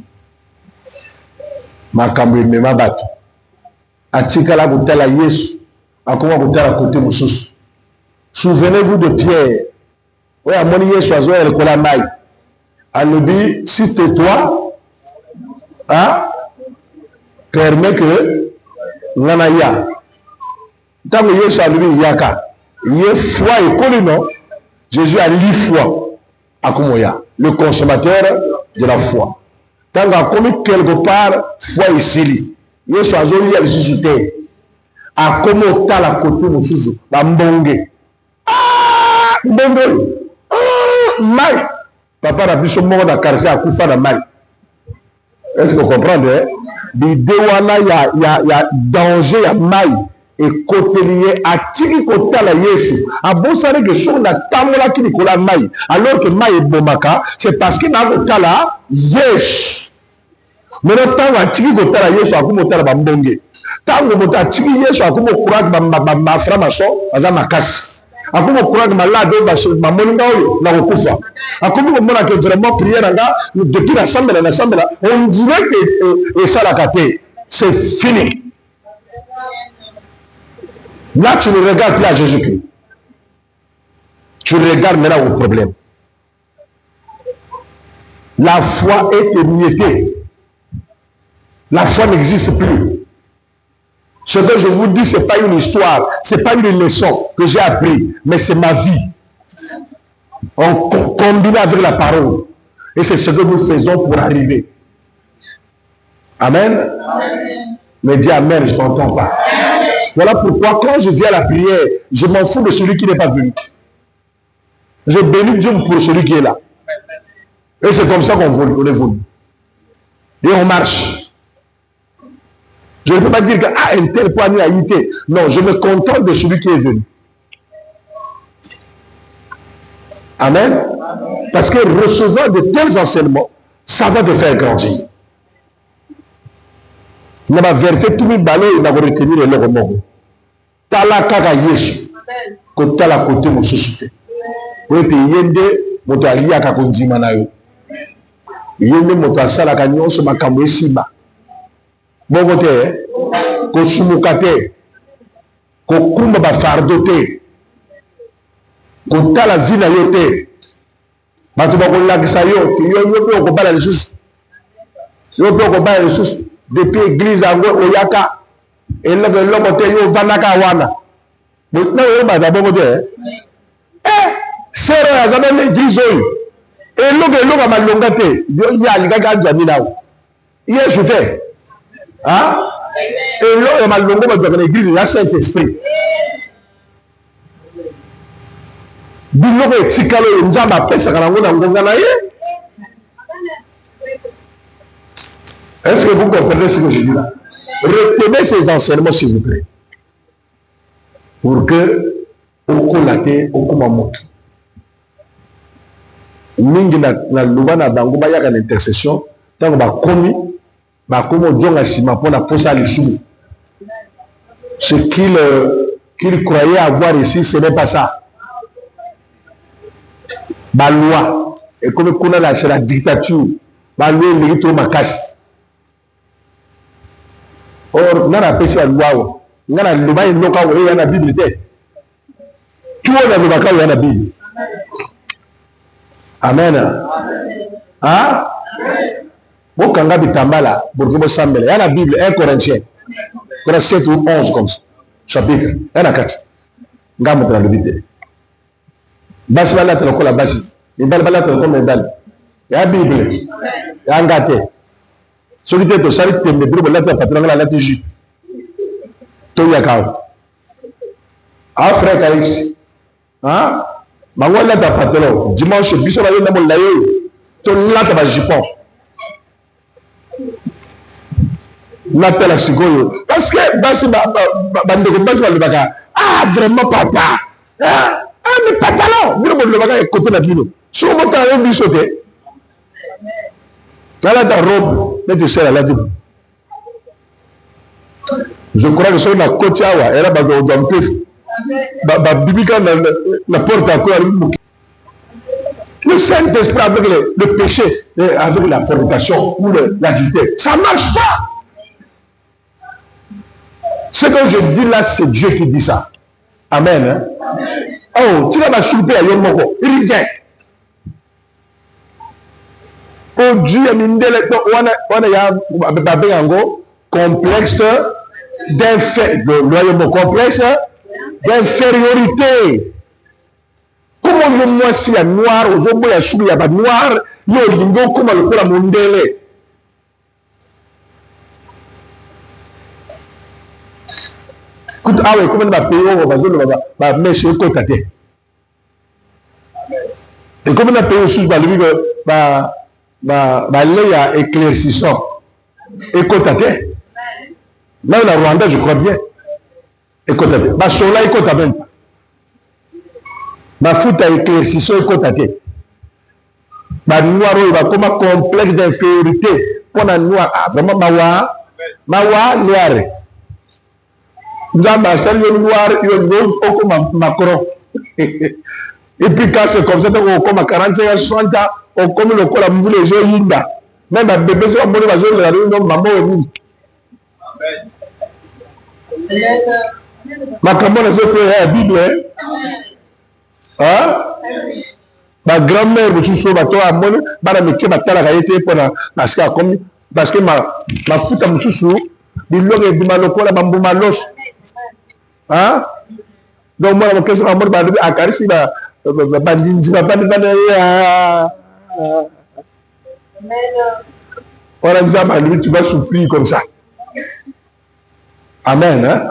Makambo mema bato atikala kutala Yesu akoma kutala côté mususu. Souvenez-vous de Pierre. Oui, à mon Yesu azo el kola mai alobi si c'est toi permet que ngana ya tango Yesu alobi yaka ye foi et koli non Jésus a li foi akomoya le consommateur de la foi. Tant qu'on commis quelque part, foi ici. Il y a des gens qui sont à comment tu as la côté de Suzu, la mbonge. Mbonge. mai. Papa n'a plus son mot dans quartier à Koufa dans mai. Est-ce que vous comprenez? L'idée il y a danger à mai. Et côté lié à tiri kota la Yesu. A bon ça que sur la tamola qui nicola mai. Alors que mai est bomaka, c'est parce qu'il n'a pas là Yesu. Mais le temps à tiri kota la Yesu a comme kota la bambonge. Tant que mota tiri Yesu a comme courage ma framason, azama casse. A comme courage malade ma moninga na okufa. A comme mona que vraiment prière nga depuis l'assemblée on dirait que ça la caté. C'est fini. Là, tu ne regardes plus à Jésus-Christ. Tu regardes maintenant au problème. La foi est émiettée. La foi n'existe plus. Ce que je vous dis, ce n'est pas une histoire, ce n'est pas une leçon que j'ai appris, mais c'est ma vie. On combine avec la parole. Et c'est ce que nous faisons pour arriver. Amen. Mais dis Amen, je ne t'entends pas. Voilà pourquoi quand je viens à la prière, je m'en fous de celui qui n'est pas venu. Je bénis Dieu pour celui qui est là. Et c'est comme ça qu'on est venu. Et on marche. Je ne peux pas dire qu'un tel point a été. Non, je me contente de celui qui est venu. Amen. Parce que recevoir de tels enseignements, ça va te faire grandir. Na ba vérité tout mi balé na ko retenir le romo. Tala kaka Yesu. Ko tala côté mo susute. Ko te yende moto aliya ka ko ndima na yo. Yende moto asala ka nyonso makambo esiba. Bongo te ko sumuka te. Ko kumba ba fardo te. Ko tala vie na yo te. Bato ba ko lakisa yo, yo pe ko bala lisusu. Yo pe ko bala lisusu. Depuis l'église à Oyaka, et là, le côté yo vanaka wana. Donc, là, on va d'abord dire, c'est vrai, l'église, et l'eau va m'allongater. Il y a les gars qui ont là. Il est jeté. Hein? Et l'eau va m'allongater dans l'église, il y a Saint-Esprit. L'eau est si calme, il y a ma paix, ça va m'allongater. Est-ce que vous comprenez ce que je dis là? Retenez ces enseignements, s'il vous plaît. Pour que, au colate, au kumamoto. Mingi na luba na bango ba yaka l'intercession, tant ba komi djonga sima pour la posa lisou. Ce qu'il croyait avoir ici, ce n'est pas ça. Ba loi, et comme kuna la c'est la dictature, ba loi mérite makasi. Or, n'a pas la loi, n'a pas le bail local où il y a la Bible. Tout le monde a la Bible. Amen. Ah? Bon, quand on a dit Tambala, Burkina Sambela, il y a la Bible, 1 Corinthiens. 7 ou 11 comme ça. Chapitre. Il y en a 4. Gamme de la Bible. Basi bala te lokola basi. Ibal bala te lokola ibal. Il y a la Bible. Il y a un gâté. Celui qui est au salut, tu me la patron la liturgie. Tout y a quand. Ah, frère Kaïs. Hein? Ma voix là, ta patron. Dimanche, bisous la yéna mon laïe. Tout là, ta jipon. Là, ta la sigoyo. Parce que, basi, basi, le baga. Ah, vraiment, papa. Ah, mais pantalon. Le baga est coupé la bino. Sur mon temps, on lui sauter. Là, ta robe, mais tu sais, elle a dit. Je crois que sur la côte, elle a bagage dans le pif. Bibica, la porte à quoi? Le Saint-Esprit avec le péché, avec la fornication ou l'adultère, ça ne marche pas. Ce que je dis là, c'est Dieu qui dit ça. Amen. Hein? Oh, tu vas m'assurer à Yomoko. Il vient. Oh Dieu, on a un complexe d'infériorité. Comment moi si la noire, aujourd'hui la souris, il y a pas noir, il y a lingo comme le cola mondele. Écoute, ah oui, comment on va payer, on va faire, mais c'est le côté. Et comme on a payé aussi, lui, il y a éclaircissant. Écoute-toi. Là, on a Rwanda, je crois bien. Écoute-toi. Bah, Sola, écoute-toi même. Bah, foot à éclaircissant, écoute-toi. Bah, noir, il va comme un complexe d'infériorité. Pour la noire, ah, vraiment, mawa, noir. Nous avons acheté le noir, il y a un Macron. Et puis quand c'est comme ça, on comme à 45 à 60 ans, on comme le corps à mouler les jeux Yinda. Même un bébé, on mouler les jeux, la réunion, maman et nous. Ma camarade, je fais la Bible, hein? Ma grand-mère, je suis sur ma toile, moi, je me suis dit, parce que ma foute à mon sous, il l'a dit, ma loco, la bambou, ma los. Hein? Donc, moi, la question, je vais à Carissi, tu vas souffrir comme ça. Amen. Hein?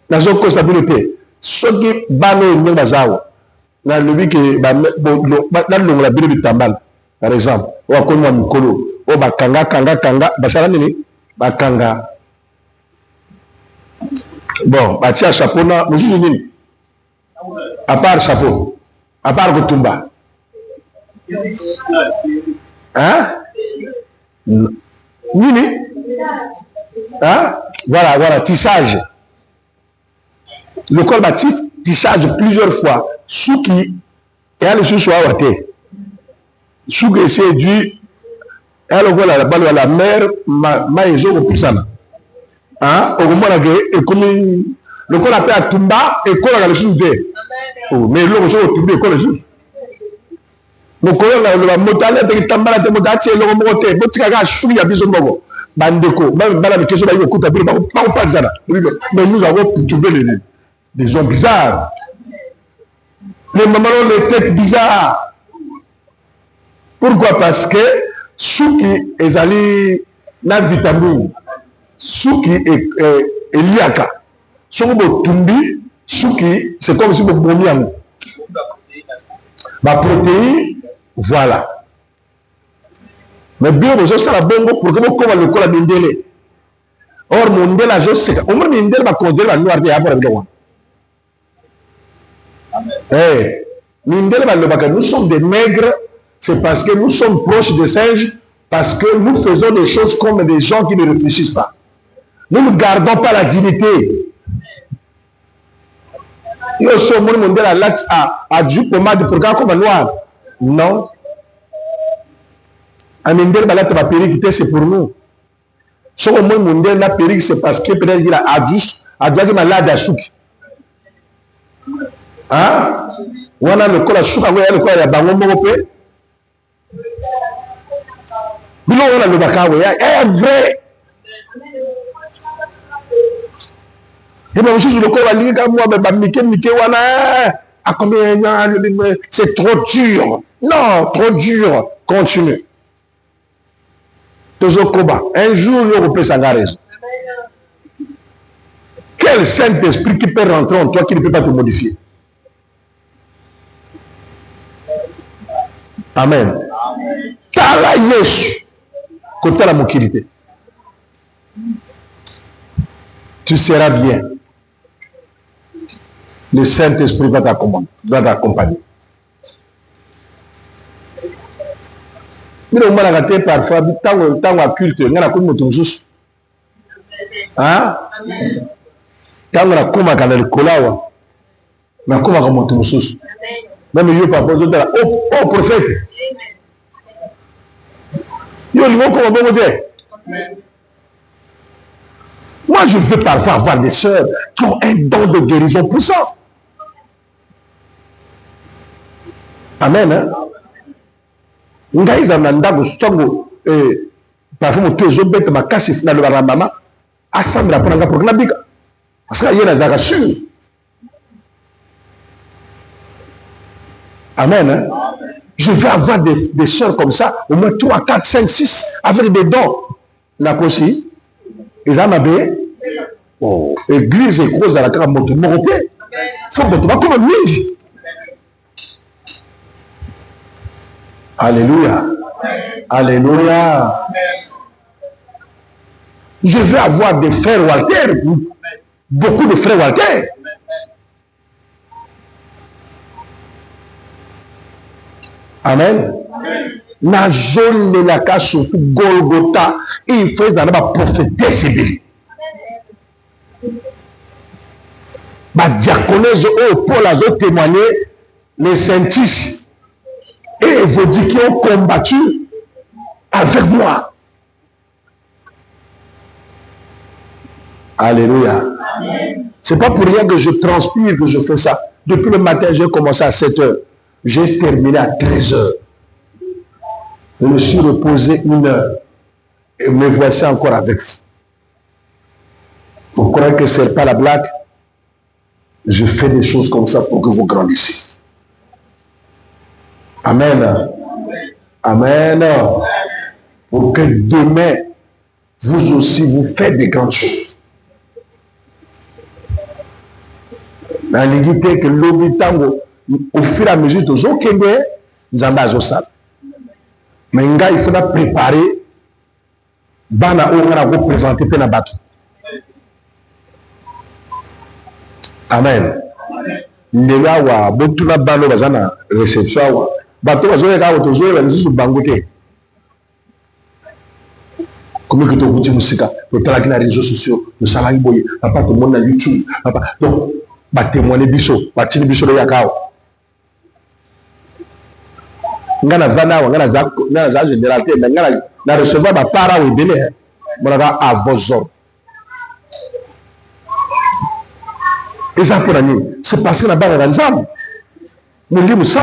Dans une responsabilité. Ce qui est banné, dans le but que dans la Bible du Tambal, par exemple, ou à quoi Mikolo, ou Bakanga, Bakanga. Bon, Batia chapeau, nous sommes à part chapeau, à part Gotumba. Hein? Oui. Hein? Voilà, tissage. Le col baptiste tissage plusieurs fois. Souki, et elle se soit ouaté. Souki s'est dû, elle voit la balle à la mer, maïso au puissant. Hein? Au moment où comme le col appelé à Tumba, et col à la soudé. Mais l'homme se retrouve et col le donc, le motale de Tambala de Modachi et le remonté, Botika, Choui à Bisomogo, Bandeko, même dans la question de Yoko, mais nous avons trouvé des gens bizarres. Les mamans ont les têtes bizarres. Pourquoi? Parce que Souki est allé dans la vitamine, Souki est liaka. Souki Tumbi, Souki, c'est comme si vous bombiez en ma protéine. Voilà. Mais bien, vous avez la bongo pour que vous communiez le col à Mindele. Or, Mindele, je sais. Au moins, Mindele va conduire la noire de Abraham. Eh, Mindele va le bac. Nous sommes des nègres, c'est parce que nous sommes proches des singes, parce que nous faisons des choses comme des gens qui ne réfléchissent pas. Nous ne gardons pas la dignité. Yo sommes Mindele à du pommade pour comme un noir. Non. Amindel Balat va péricliter, c'est pour nous. Si au moins Mundel la périque, c'est parce que peut-être il a juste à dire qu'il a malade à souk. Hein? Ou on a le col à souk, on a le col à bango mopé. Bilo on a le bakawe, est vrai. Et bien aussi le col à lui, comme moi, Mike, wana. À combien c'est trop dur. Non, trop dur. Continue. Toujours combat. Un jour, il peut s'en raison. Quel Saint-Esprit qui peut rentrer en toi qui ne peut pas te modifier? Amen. Tala Yesu. Côté la mokilité. Tu seras bien. Le Saint-Esprit va t'accompagner. Mais on m'a raté parfois, tant à culte, on a comme ton juste. Hein? Tant on a comme à le colawa, mais comme à mon sous. Même yo papa, oh prophète. Yo, ils vont comme bon modèle. Moi, je veux parfois avoir des sœurs qui ont un don de guérison puissant. Amen. Hein? Ngai za nanda songo parfois moto zo bête ma casse na le mama assemble pour nga pour na bika parce que yena za sûr. Amen. Hein? Je veux avoir des sœurs comme ça, au moins 3, 4, 5, 6 avec des dons. La aussi ils ont mabé oh église et grosse à la carte moto européen. Faut que tu vas comme lui. Alléluia. Alléluia. Je veux avoir des frères Walter, beaucoup de frères Walter. Amen. Nazole la cache Golgotha, il fait un prophétesse. Ma diaconesse au Paul a témoigné les saintistes et vous dites qui ont combattu avec moi. Alléluia. C'est pas pour rien que je transpire, que je fais ça. Depuis le matin, j'ai commencé à 7 heures. J'ai terminé à 13 heures. Je me suis reposé 1 heure. Et me voici encore avec vous. Vous croyez que ce n'est pas la blague? Je fais des choses comme ça pour que vous grandissiez. Amen. Amen. Pour que demain, vous aussi, vous faites des grandes choses. Dans l'égalité que l'obitango, au fur et à mesure, nous avons mais il faut préparer. Bana on va vous présenter pour la bateau. Amen. Les gars, wa beaucoup de bano bazana réception wa bateau bazooka ka otozo la nzusu bangote. Comme que tu dis musica, tu travailles dans les réseaux sociaux, le salaire boy, papa tout le monde na YouTube, papa donc ba témoigner biso, ba tini biso ya kao. Ngana vana wa ngana za généralité mais ngana na recevoir ba para ou belé monaka à vos ordres. Et ça pour nous, c'est parce que la barre est ensemble. Mon Dieu me sent.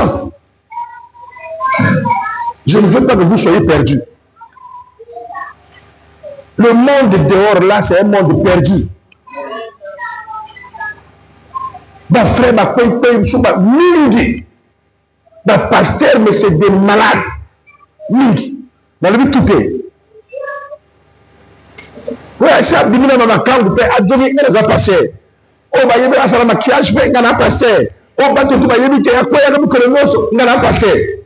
Je ne veux pas que vous soyez perdus. Le monde dehors là, c'est un monde perdu. Ma frère, ma copain, ma mingi. Ma pasteur, mais c'est des malades. Mingi. Dans le but tout est. Ouais, ça, dimina ma camp, vous pouvez adonner, il va passer. Oh, bah, il y a un maquillage, mais il y a un passé. Oh, bah, tout va y aller, il y a un passé.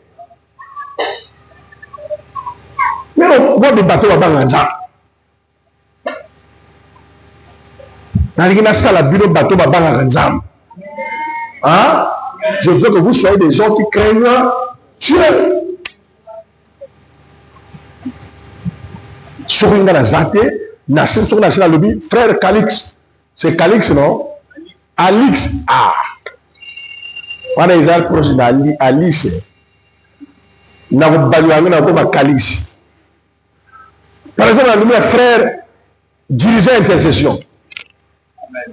Mais on voit des bateaux à Banganja. Dans la salle à bureau, bateau à Banganja. Hein? Je veux que vous soyez des gens qui craignent Dieu. Sur une gazette, frère Calix. C'est Calix, non? Alix. Ah. On a déjà proche d'Alice. N'a pas de Calix. Par exemple, on a un frère dirigeant intercession.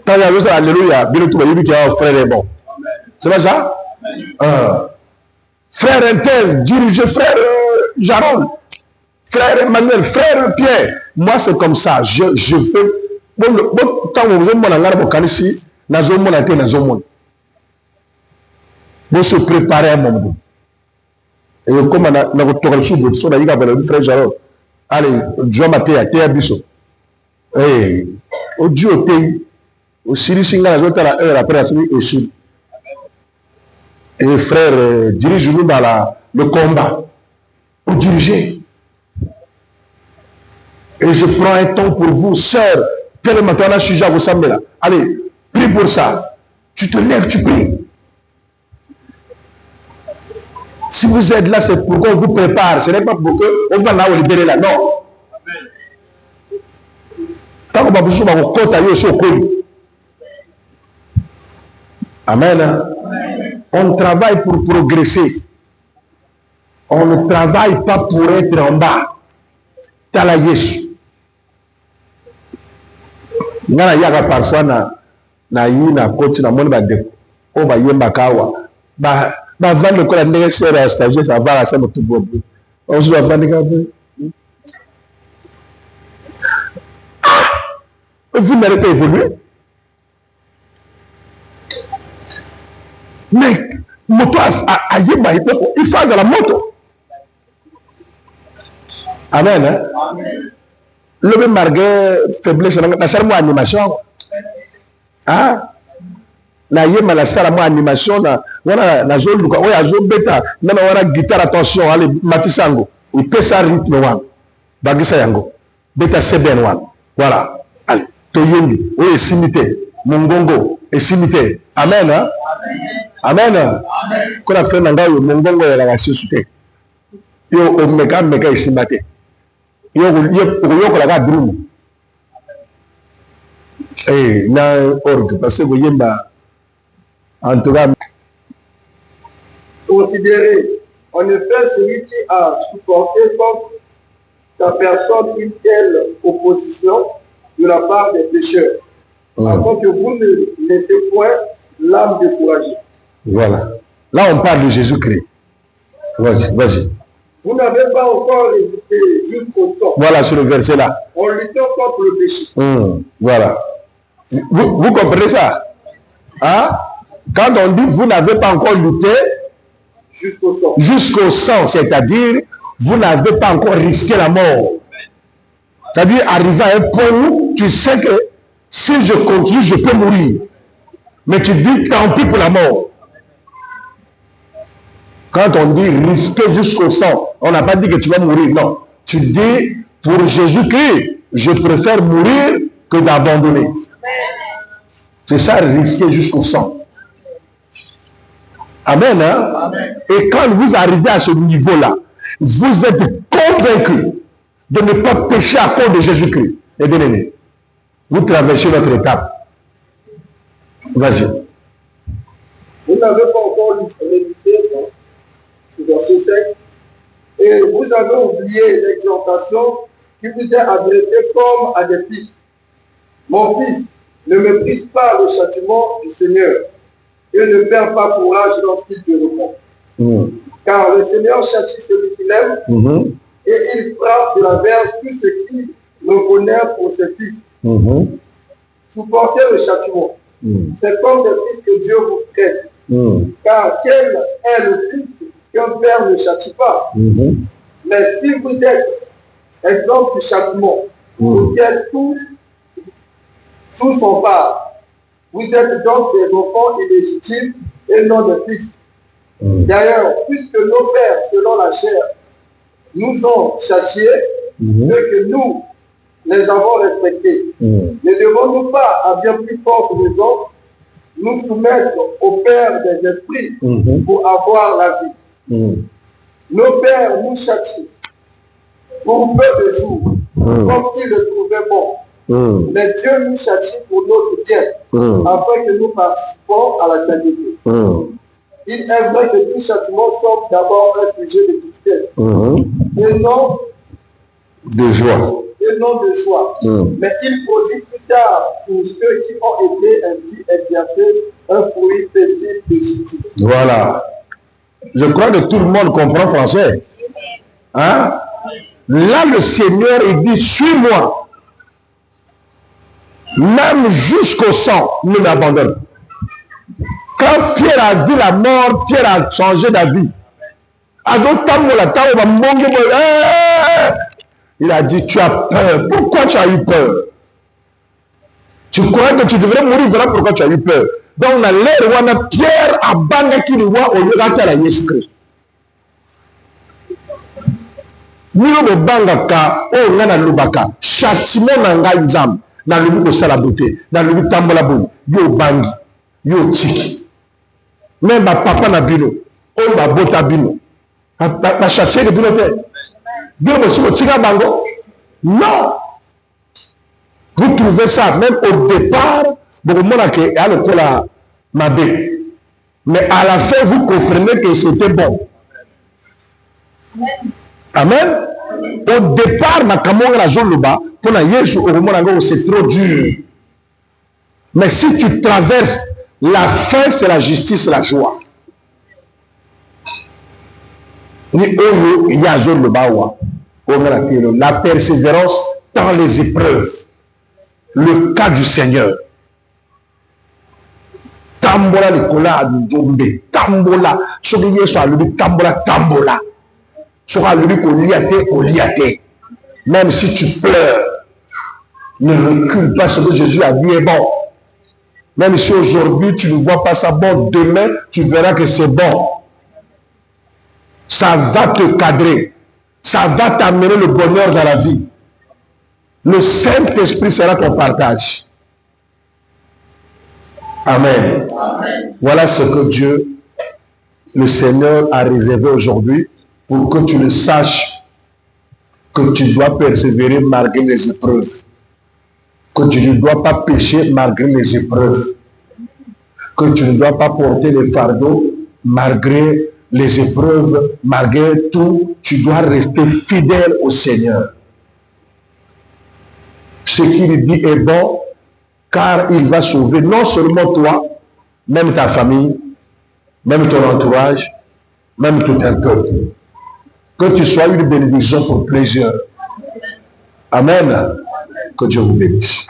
Quand il y a besoin, alléluia, bien tout le monde qui a un frère est bon. C'est pas ça? Frère Intel, dirigeant, frère Jaron, frère Emmanuel, frère Pierre. Moi, c'est comme ça. Je veux. Quand vous avez mon ici, nous se préparer à un moment. Et comme on a notre sous sur la frère Jaron. Allez, Dieu m'a été à Bisso. Et au Dieu, au Syrie, Singa, la heure après la famille aussi. Et frère, dirige-nous dans le combat. Pour diriger. Et je prends un temps pour vous, sœur. Quel est maintenant un sujet à vous sembler là? Allez, prie pour ça. Tu te lèves, tu pries. Si vous êtes là, c'est pour qu'on vous prépare. Ce n'est pas pour qu'on va là où libérer là. Non. Tant qu'on va vous faire un côté ailleurs sur le. Amen. On travaille pour progresser. On ne travaille pas pour être en bas. Tala Yesu. Ngana yaga parfois na yi na coach na moni ba de o ba yemba kawa ba vendre ko la ndenge sera à stagiaire ça va ça tout bon on se va vendre vous n'allez pas évoluer mais moto a yemba il fait à la moto. Amen. Hein? Amen. Le même malgré faiblesse, la serre animation. Ah, na yema la sala moi animation na zo luka oya zo beta na wana guitare attention allez matisango il peut ça rythme wan bagisa yango beta seben wan voilà allez toyendi oye simité mongongo et simité amen hein? Amen amen ko na fena ngayo mongongo ya la susute yo o meka isimate yo ko la drum na orgue parce que yemba en tout cas considérer en effet celui qui a supporté contre sa personne une telle opposition de la part des pécheurs, afin que vous ne laissez point l'âme découragée. Voilà. Là on parle de Jésus-Christ. Vas-y. Vous n'avez pas encore résisté jusqu'au sang. Voilà sur le verset là. En luttant contre le péché. Voilà. Vous comprenez ça? Hein? Quand on dit vous n'avez pas encore lutté jusqu'au sang, c'est-à-dire vous n'avez pas encore risqué la mort. C'est-à-dire arriver à un point où tu sais que si je continue, je peux mourir. Mais tu dis tant pis pour la mort. Quand on dit risquer jusqu'au sang, on n'a pas dit que tu vas mourir, non. Tu dis pour Jésus-Christ, je préfère mourir que d'abandonner. C'est ça, risquer jusqu'au sang. Amen, hein? Amen. Et quand vous arrivez à ce niveau-là, vous êtes convaincu de ne pas pécher à cause de Jésus-Christ. Et bien aimé, vous traversez votre étape. Vas-y. Vous n'avez pas encore réalisé, verset 5, et vous avez oublié l'exhortation qui vous est adressée comme à des fils. Mon fils, ne méprise pas le châtiment du Seigneur et ne perds pas courage lorsqu'il te répond. Car le Seigneur châtie celui qu'il aime et il frappe de la verge tous ceux qui reconnaissent pour ses fils. Supportez le châtiment. C'est comme des fils que Dieu vous traite. Car quel est le fils qu'un père ne châtie pas? Mais si vous êtes exemple du châtiment, auquel tous sont part, vous êtes donc des enfants illégitimes et non des fils. D'ailleurs, puisque nos pères, selon la chair, nous ont châtiés, et que nous les avons respectés, ne devons-nous pas, à bien plus forte raison, nous soumettre au Père des esprits pour avoir la vie? Nos pères nous châtient pour peu de jours, comme ils le trouvaient bon. Mais Dieu nous châtie pour notre bien, afin que nous participons à la sainteté. Il est vrai que tout châtiment semble d'abord un sujet de tristesse, et non de joie. Mais il produit plus tard pour ceux qui ont été ainsi exercés un fruit paisible de justice. Voilà. Je crois que tout le monde comprend français. Hein? Là, le Seigneur, il dit, suis-moi. Même jusqu'au sang, ne m'abandonne. Quand Pierre a vu la mort, Pierre a changé d'avis. Il a dit, tu as peur. Pourquoi tu as eu peur? Tu crois que tu devrais mourir, voilà pourquoi tu as eu peur. Donc, on a l'air, Pierre a banné qui le voit au lieu de Jésus-Christ. Nous le bangaka, oh, nana lubaka, châtiment nanga nzam, na lubu ko sala beauté, na lubu tambola bon, yo bangi, yo tiki. Même ma papa na bino, oh ma bota bino, na châtier de bino te. Bino mo simo tika bango? Non. Vous trouvez ça, même au départ, beaucoup de monde a le cola mabé. Mais à la fin, vous comprenez que c'était bon. Amen. Au départ, ma caméra la zone là-bas, pour la Yesu au moment c'est trop dur. Mais si tu traverses, la fin c'est la justice, la joie. Il y a zone là-bas, la persévérance dans les épreuves, le cas du Seigneur. Tambola le cola du tambola, ce qui est sur le tambola. Sera lui qu'on liaté. Même si tu pleures, ne recule pas, ce que Jésus a dit est bon. Même si aujourd'hui tu ne vois pas ça bon, demain tu verras que c'est bon. Ça va te cadrer. Ça va t'amener le bonheur dans la vie. Le Saint-Esprit sera ton partage. Amen. Amen. Voilà ce que Dieu, le Seigneur, a réservé aujourd'hui pour que tu le saches, que tu dois persévérer malgré les épreuves. Que tu ne dois pas pécher malgré les épreuves. Que tu ne dois pas porter les fardeaux malgré les épreuves, malgré tout. Tu dois rester fidèle au Seigneur. Ce qu'il dit est bon, car il va sauver non seulement toi, même ta famille, même ton entourage, même tout un peuple. Que tu sois une bénédiction pour plusieurs. Amen. Que Dieu vous bénisse.